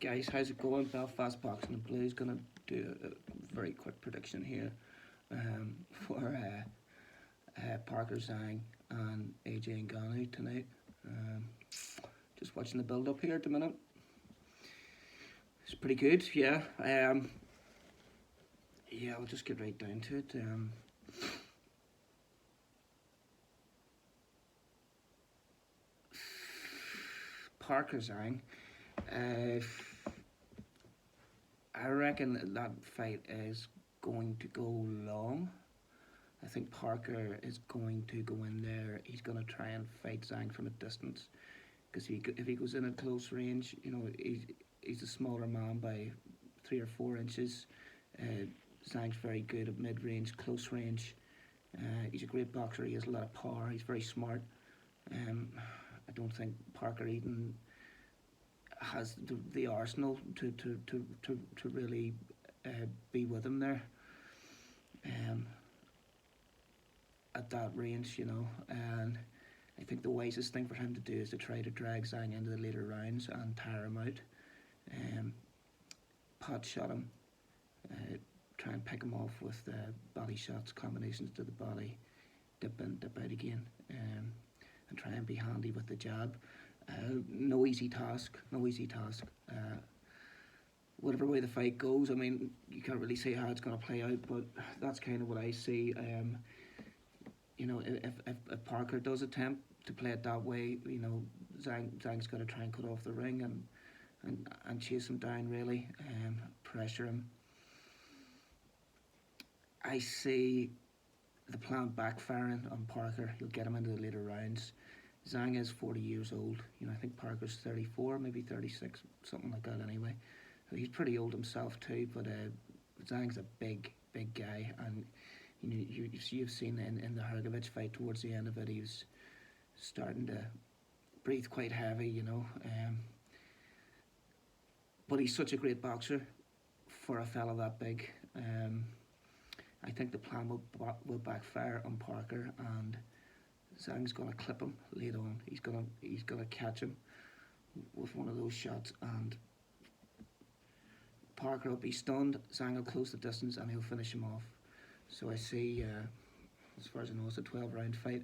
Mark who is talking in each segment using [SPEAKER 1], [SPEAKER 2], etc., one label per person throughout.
[SPEAKER 1] Guys, how's it going? Belfast Boxing and Blues gonna do a very quick prediction here for Parker Zhang and AJ Ngannou tonight. Um, just watching the build up here at the minute. It's pretty good, yeah. Yeah, I'll just get right down to it. Parker Zhang. Uh, I reckon that fight is going to go long. I think Parker is going to go in there. He's going to try and fight Zhang from a distance because if he goes in at close range, he's a smaller man by 3 or 4 inches. Uh, Zhang's very good at mid range, close range. He's a great boxer. He has a lot of power. He's very smart. Um, I don't think Parker even has the arsenal to really be with him there. Um, at that range, and I think the wisest thing for him to do is to try to drag Zhang into the later rounds and tire him out. Pot shot him, uh, try and pick him off with body shots, combinations to the body, dip in, dip out again, and try and be handy with the jab. No easy task, no easy task. Whatever way the fight goes, I mean, you can't really say how it's going to play out, but that's kind of what I see. If Parker does attempt to play it that way, Zhang's got to try and cut off the ring and chase him down, really, pressure him. I see the plan backfiring on Parker. He'll get him into the later rounds. Zhang is 40 years old. I think Parker's 34, maybe 36, something like that anyway. So he's pretty old himself too, but Zhang's a big, big guy, and you've seen in the Hrgovic fight towards the end of it, he was starting to breathe quite heavy, but he's such a great boxer for a fella that big. I think the plan will backfire on Parker, and Zhang's gonna clip him late on. He's gonna catch him with one of those shots, and Parker will be stunned. Zhang will close the distance, and he'll finish him off. So I see, as far as I know, it's a 12-round fight,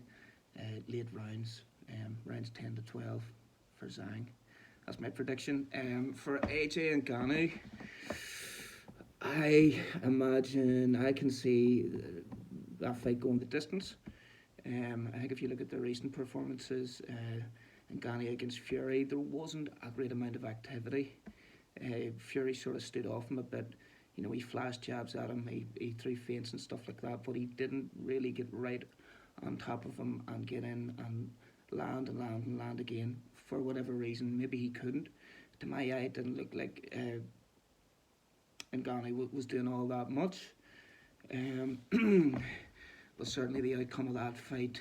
[SPEAKER 1] late rounds, rounds 10 to 12 for Zhang. That's my prediction. For AJ and Ngannou, I imagine I can see that fight going the distance. I think if you look at the recent performances, Ngannou against Fury, there wasn't a great amount of activity. Fury sort of stood off him a bit. He flashed jabs at him, he threw feints and stuff like that, but he didn't really get right on top of him and get in and land again for whatever reason. Maybe he couldn't. To my eye, it didn't look like Ngannou was doing all that much. But certainly the outcome of that fight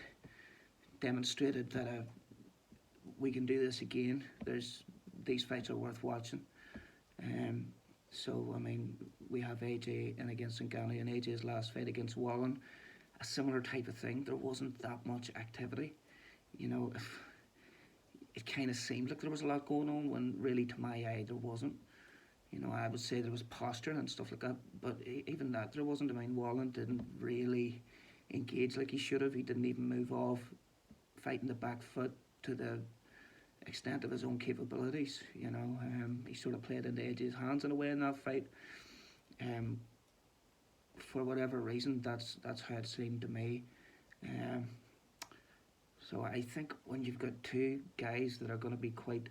[SPEAKER 1] demonstrated that we can do this again. These fights are worth watching. So, I mean, we have AJ in against Ngannou, and AJ's last fight against Wallen, a similar type of thing. There wasn't that much activity. It kind of seemed like there was a lot going on when really, to my eye, there wasn't. I would say there was posturing and stuff like that, but even that, there wasn't. I mean, Wallen didn't really engage like he should have. He didn't even move off, fighting the back foot to the extent of his own capabilities. He sort of played into AJ's hands in a way in that fight. For whatever reason, that's how it seemed to me. So I think when you've got two guys that are going to be quite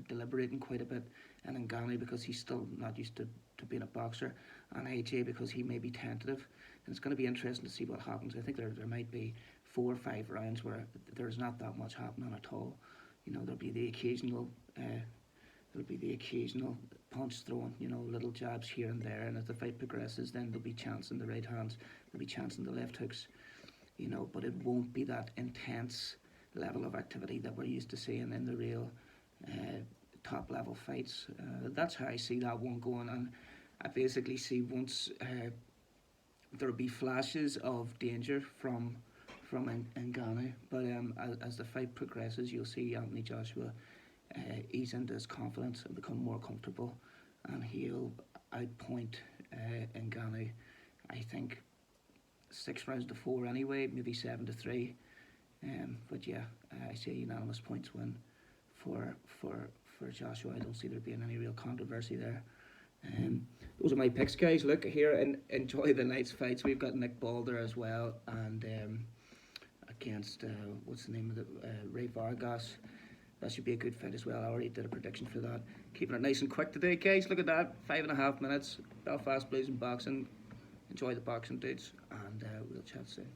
[SPEAKER 1] deliberating quite a bit, and Ngannou because he's still not used to being a boxer, and AJ because he may be tentative, and it's going to be interesting to see what happens. I think there might be 4 or 5 rounds where there's not that much happening at all. There'll be the occasional punch thrown, little jabs here and there, and as the fight progresses, then there'll be chancing the right hands, there'll be chancing the left hooks, but it won't be that intense level of activity that we're used to seeing in the real top level fights. That's how I see that one going, and I basically see once there'll be flashes of danger from Ngannou, but as the fight progresses, you'll see Anthony Joshua ease into his confidence and become more comfortable, and he'll outpoint Ngannou. I think 6 rounds to 4 anyway, maybe 7-3. But yeah, I see a unanimous points win for Joshua. I don't see there being any real controversy there. Those are my picks, guys. Look here and enjoy the night's fights. We've got Nick Balder as well, and against what's the name of the Ray Vargas. That should be a good fight as well. I already did a prediction for that. Keeping it nice and quick today, guys. Look at that, 5.5 minutes. Belfast Blues and boxing. Enjoy the boxing, dudes, and we'll chat soon.